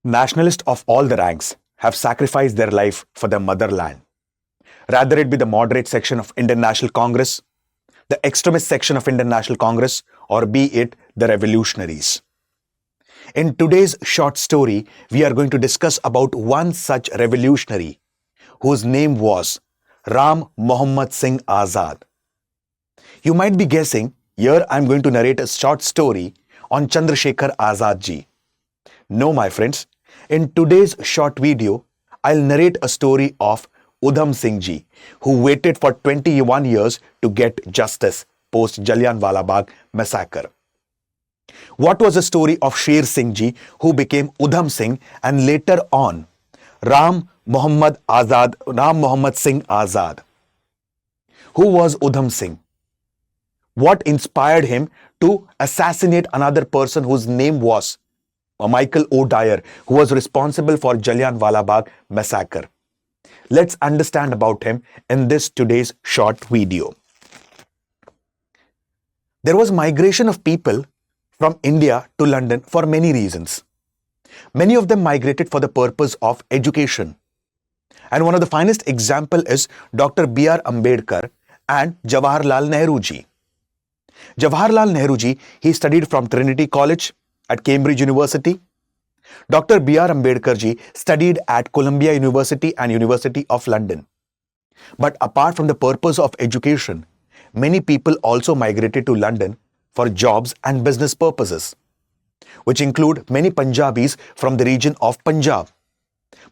Nationalists of all the ranks have sacrificed their life for their motherland. Rather it be the moderate section of Indian National Congress, the extremist section of Indian National Congress, or be it the revolutionaries. In today's short story, we are going to discuss about one such revolutionary whose name was Ram Mohammad Singh Azad. You might be guessing, here I am going to narrate a short story on Chandrasekhar Azad ji. No, my friends, in today's short video, I'll narrate a story of Udham Singh ji, who waited for 21 years to get justice post Jallianwala Bagh Massacre. What was the story of Sher Singh ji, who became Udham Singh and later on Ram Mohammad Singh Azad? Who was Udham Singh? What inspired him to assassinate another person whose name was Michael O'Dyer, who was responsible for Jallianwala Bagh Massacre? Let's understand about him in this today's short video. There was migration of people from India to London for many reasons. Many of them migrated for the purpose of education. And one of the finest example is Dr. B.R. Ambedkar and Jawaharlal Nehru ji. Jawaharlal Nehru ji, he studied from Trinity College at Cambridge University. Dr. B.R. Ambedkar ji studied at Columbia University and University of London. But apart from the purpose of education, many people also migrated to London for jobs and business purposes, which include many Punjabis from the region of Punjab.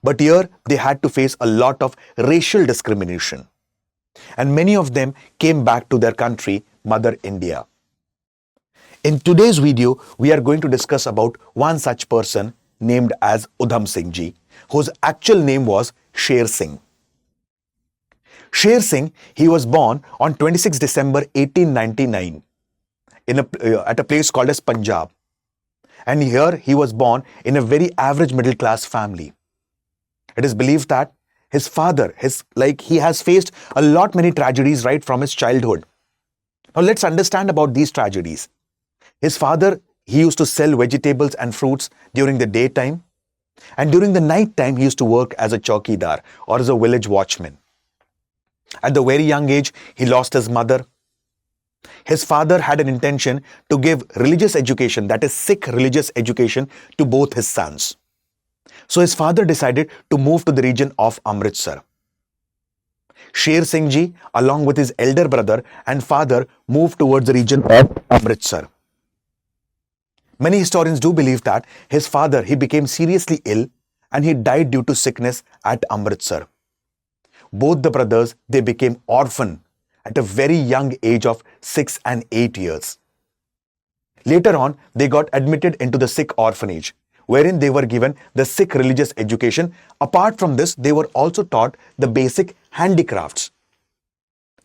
But here they had to face a lot of racial discrimination. And many of them came back to their country, Mother India. In today's video, we are going to discuss about one such person named as Udham Singh ji, whose actual name was Sher Singh. Sher Singh, he was born on 26 December 1899 at a place called as Punjab. And here he was born in a very average middle class family. It is believed that his father, he has faced a lot many tragedies right from his childhood. Now let's understand about these tragedies. His father, he used to sell vegetables and fruits during the daytime, and during the night time he used to work as a chowkidar or as a village watchman. At the very young age, he lost his mother. His father had an intention to give religious education, that is Sikh religious education, to both his sons. So his father decided to move to the region of Amritsar. Sher Singh ji, along with his elder brother and father, moved towards the region of Amritsar. Many historians do believe that his father, he became seriously ill and he died due to sickness at Amritsar. Both the brothers, they became orphan at a very young age of 6 and 8 years. Later on, they got admitted into the Sikh orphanage, wherein they were given the Sikh religious education. Apart from this, they were also taught the basic handicrafts.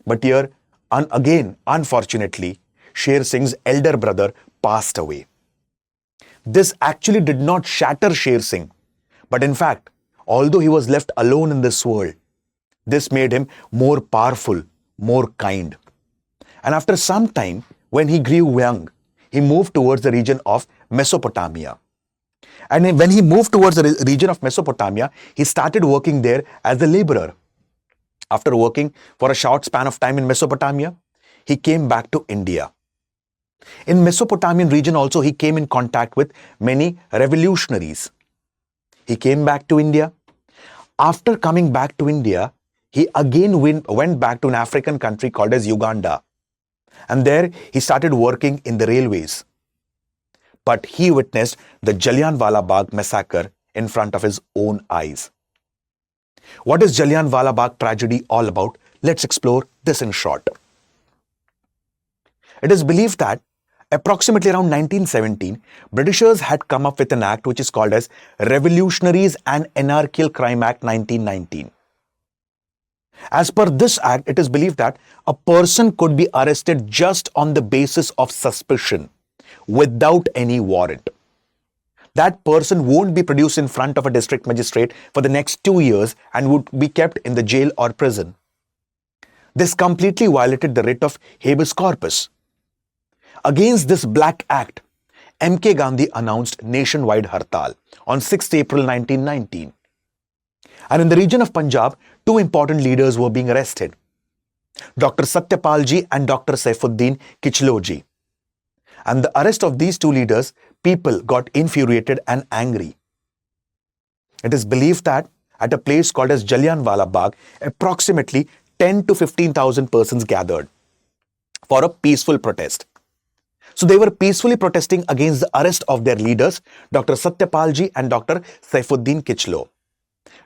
But here, again, unfortunately, Sher Singh's elder brother passed away. This actually did not shatter Sher Singh, but in fact, although he was left alone in this world, this made him more powerful, more kind. And after some time, when he grew young, he moved towards the region of Mesopotamia. And when he moved towards the region of Mesopotamia, he started working there as a laborer. After working for a short span of time in Mesopotamia, he came back to India. In Mesopotamian region also, he came in contact with many revolutionaries. He came back to India. After coming back to India, he again went back to an African country called as Uganda. And there he started working in the railways. But he witnessed the Jallianwala Bagh Massacre in front of his own eyes. What is Jallianwala Bagh tragedy all about? Let's explore this in short. It is believed that approximately around 1917, Britishers had come up with an act which is called as Revolutionaries and Anarchical Crime Act 1919. As per this act, it is believed that a person could be arrested just on the basis of suspicion without any warrant. That person won't be produced in front of a district magistrate for the next 2 years and would be kept in the jail or prison. This completely violated the writ of habeas corpus. Against this black act, M.K. Gandhi announced nationwide hartal on 6th April 1919. And in the region of Punjab, two important leaders were being arrested, Dr. Satyapal ji and Dr. Saifuddin Kichlo ji. And the arrest of these two leaders, people got infuriated and angry. It is believed that at a place called as Jallianwala Bagh, approximately 10 to 15,000 persons gathered for a peaceful protest. So they were peacefully protesting against the arrest of their leaders, Dr. Satyapal ji and Dr. Saifuddin Kichlo.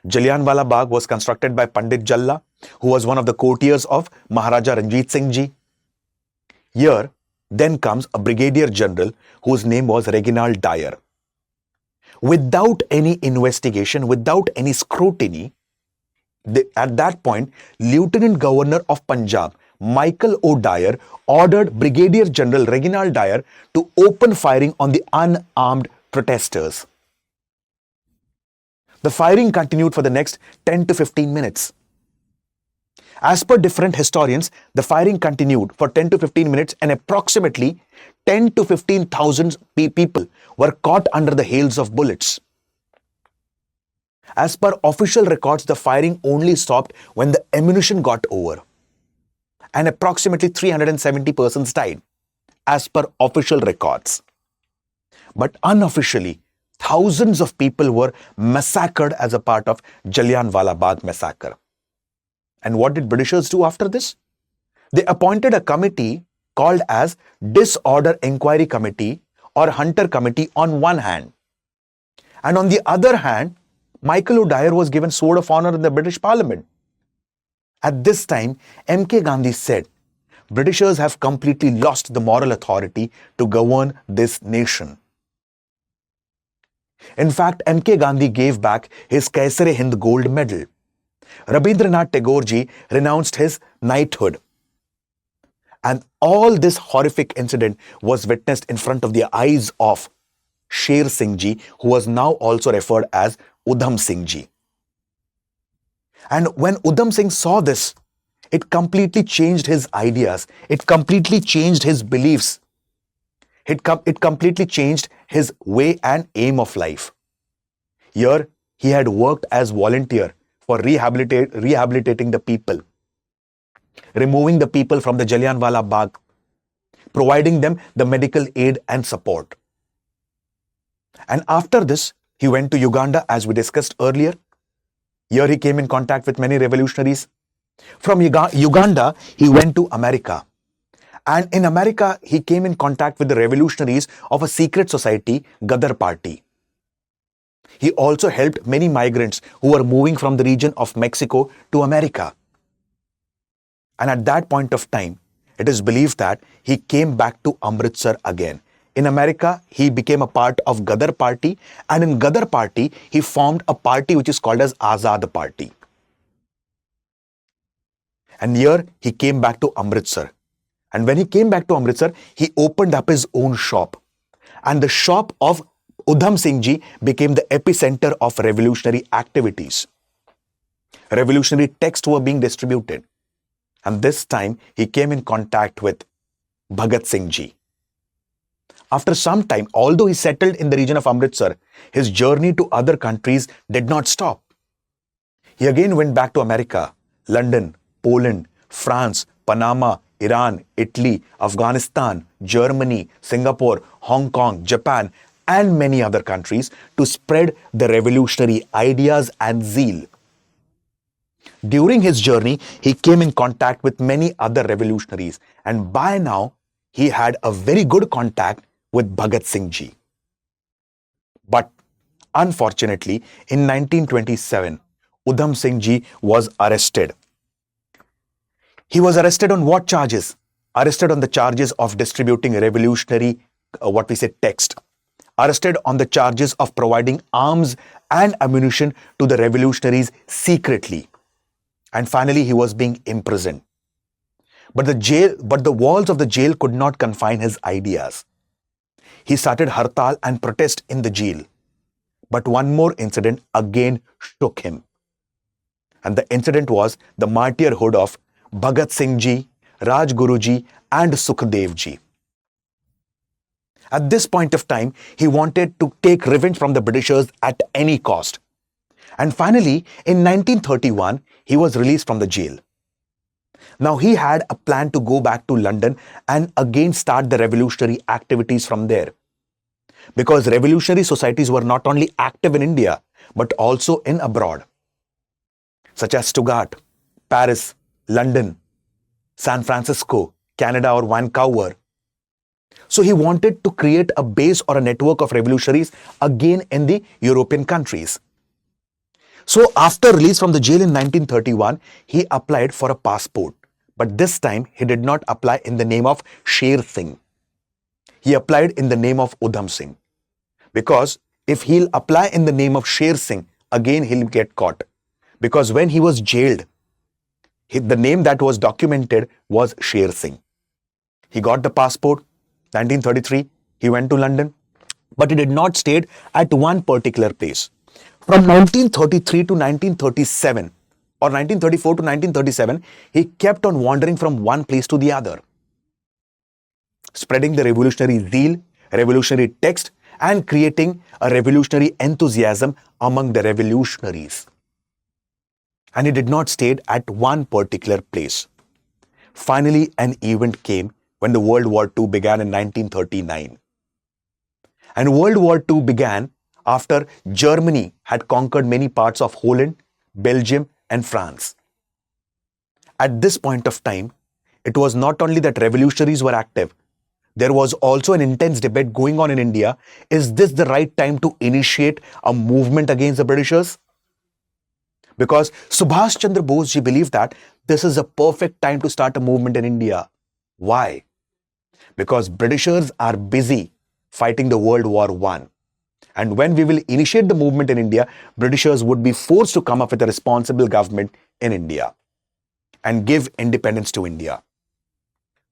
Jallianwala Bagh was constructed by Pandit Jalla, who was one of the courtiers of Maharaja Ranjit Singh ji. Here, then comes a brigadier general whose name was Reginald Dyer. Without any investigation, without any scrutiny, at that point, Lieutenant Governor of Punjab, Michael O'Dyer, ordered Brigadier General Reginald Dyer to open firing on the unarmed protesters. The firing continued for the next 10 to 15 minutes. As per different historians, the firing continued for 10 to 15 minutes and approximately 10 to 15,000 people were caught under the hails of bullets. As per official records, the firing only stopped when the ammunition got over, and approximately 370 persons died, as per official records. But unofficially, thousands of people were massacred as a part of Jallianwala Bagh Massacre. And what did Britishers do after this? They appointed a committee called as Disorder Inquiry Committee or Hunter Committee on one hand. And on the other hand, Michael O'Dyer was given Sword of Honor in the British Parliament. At this time, M.K. Gandhi said, Britishers have completely lost the moral authority to govern this nation. In fact, M.K. Gandhi gave back his Kaisar-e-Hind Gold Medal. Rabindranath Tagore ji renounced his knighthood. And all this horrific incident was witnessed in front of the eyes of Sher Singh ji, who was now also referred as Udham Singh ji. And when Udham Singh saw this, it completely changed his ideas. It completely changed his beliefs. It completely changed his way and aim of life. Here, he had worked as volunteer for rehabilitating the people, removing the people from the Jallianwala Bagh, providing them the medical aid and support. And after this, he went to Uganda, as we discussed earlier. Here he came in contact with many revolutionaries. From Uganda, he went to America. And in America, he came in contact with the revolutionaries of a secret society, Ghadar Party. He also helped many migrants who were moving from the region of Mexico to America. And at that point of time, it is believed that he came back to Amritsar again. In America, he became a part of Ghadar Party, and in Ghadar Party, he formed a party which is called as Azad Party. And here, he came back to Amritsar. And when he came back to Amritsar, he opened up his own shop. And the shop of Udham Singh ji became the epicenter of revolutionary activities. Revolutionary texts were being distributed. And this time, he came in contact with Bhagat Singh ji. After some time, although he settled in the region of Amritsar, his journey to other countries did not stop. He again went back to America, London, Poland, France, Panama, Iran, Italy, Afghanistan, Germany, Singapore, Hong Kong, Japan, and many other countries to spread the revolutionary ideas and zeal. During his journey, he came in contact with many other revolutionaries, and by now, he had a very good contact with Bhagat Singh ji. But unfortunately, in 1927, Udham Singh ji was arrested. He was arrested on what charges? Arrested on the charges of distributing revolutionary, text. Arrested on the charges of providing arms and ammunition to the revolutionaries secretly. And finally, he was being imprisoned. But the walls of the jail could not confine his ideas. He started hartal and protest in the jail. But one more incident again shook him. And the incident was the martyrhood of Bhagat Singh ji, Rajguru ji, and Sukhdev ji. At this point of time, he wanted to take revenge from the Britishers at any cost. And finally, in 1931, he was released from the jail. Now, he had a plan to go back to London and again start the revolutionary activities from there. Because revolutionary societies were not only active in India, but also in abroad, such as Stuttgart, Paris, London, San Francisco, Canada, or Vancouver. So he wanted to create a base or a network of revolutionaries again in the European countries. So after release from the jail in 1931, he applied for a passport. But this time, he did not apply in the name of Sher Singh. He applied in the name of Udham Singh. Because if he'll apply in the name of Sher Singh, again he'll get caught. Because when he was jailed, the name that was documented was Sher Singh. He got the passport, 1933, he went to London, but he did not stay at one particular place. From 1933 to 1937, or 1934 to 1937, he kept on wandering from one place to the other, spreading the revolutionary zeal, revolutionary text, and creating a revolutionary enthusiasm among the revolutionaries. And he did not stay at one particular place. Finally, an event came when the World War II began in 1939. And World War II began after Germany had conquered many parts of Holland, Belgium, and France. At this point of time, it was not only that revolutionaries were active, there was also an intense debate going on in India. Is this the right time to initiate a movement against the Britishers? Because Subhash Chandra Bose ji believed that this is a perfect time to start a movement in India. Why? Because Britishers are busy fighting the World War I. And when we will initiate the movement in India, Britishers would be forced to come up with a responsible government in India and give independence to India.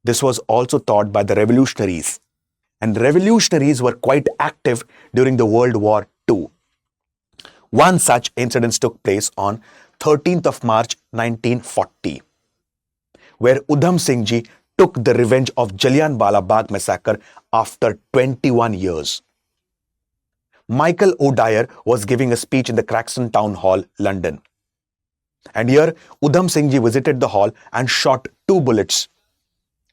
This was also thought by the revolutionaries. And revolutionaries were quite active during the World War II. One such incident took place on 13th of March 1940, where Udham Singh ji took the revenge of Jallianwala Bagh Massacre after 21 years. Michael O'Dyer was giving a speech in the Craxton Town Hall, London. And here, Udham Singh ji visited the hall and shot 2 bullets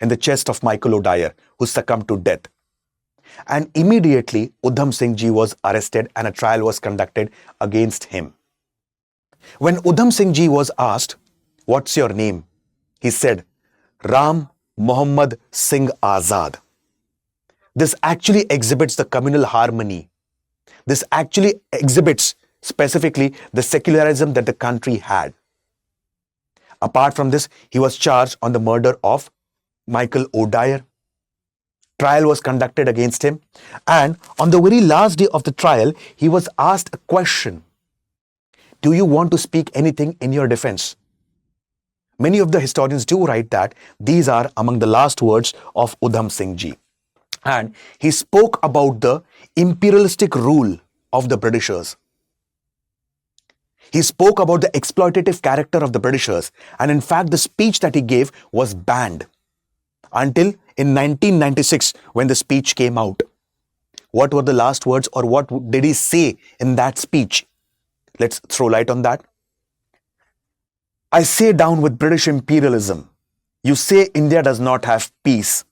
in the chest of Michael O'Dyer, who succumbed to death. And immediately, Udham Singh ji was arrested and a trial was conducted against him. When Udham Singh ji was asked, "What's your name?" he said, "Ram Muhammad Singh Azad." This actually exhibits the communal harmony. This actually exhibits specifically the secularism that the country had. Apart from this, he was charged on the murder of Michael O'Dyer. Trial was conducted against him, and on the very last day of the trial, he was asked a question. Do you want to speak anything in your defense? Many of the historians do write that these are among the last words of Udham Singh ji. And he spoke about the imperialistic rule of the Britishers. He spoke about the exploitative character of the Britishers, and in fact, the speech that he gave was banned until in 1996 when the speech came out. What were the last words, or what did he say in that speech? Let's throw light on that. "I say down with British imperialism. You say India does not have peace.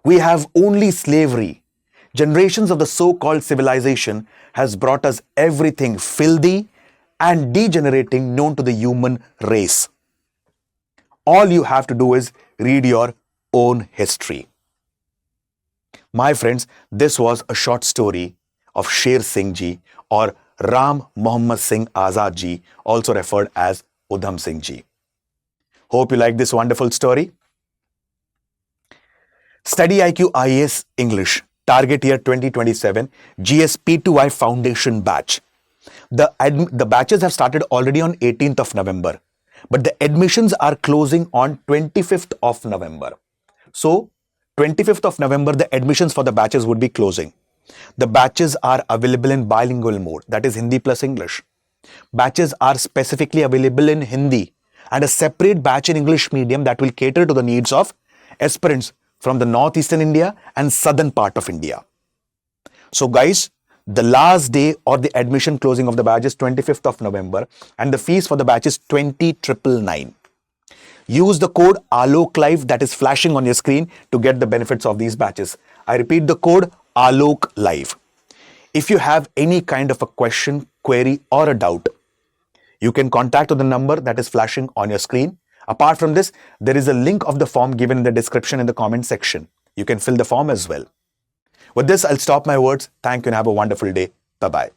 We have only slavery. Generations of the so-called civilization has brought us everything filthy and degenerating known to the human race. All you have to do is read your own history." My friends, this was a short story of Sher Singh ji, or Ram Muhammad Singh Azad ji, also referred as Udham Singh ji. Hope you like this wonderful story. StudyIQ IAS English, target year 2027, GSP2I Foundation batch. The batches have started already on 18th of November, but the admissions are closing on 25th of November. So, 25th of November, the admissions for the batches would be closing. The batches are available in bilingual mode, that is Hindi plus English. Batches are specifically available in Hindi, and a separate batch in English medium that will cater to the needs of aspirants from the northeastern India and southern part of India. So guys, the last day or the admission closing of the batch is 25th of November and the fees for the batch is 20,999. Use the code ALOKLIVE that is flashing on your screen to get the benefits of these batches. I repeat the code ALOKLIVE. If you have any kind of a question, query or a doubt, you can contact the number that is flashing on your screen. Apart from this, there is a link of the form given in the description in the comment section. You can fill the form as well. With this, I'll stop my words. Thank you and have a wonderful day. Bye-bye.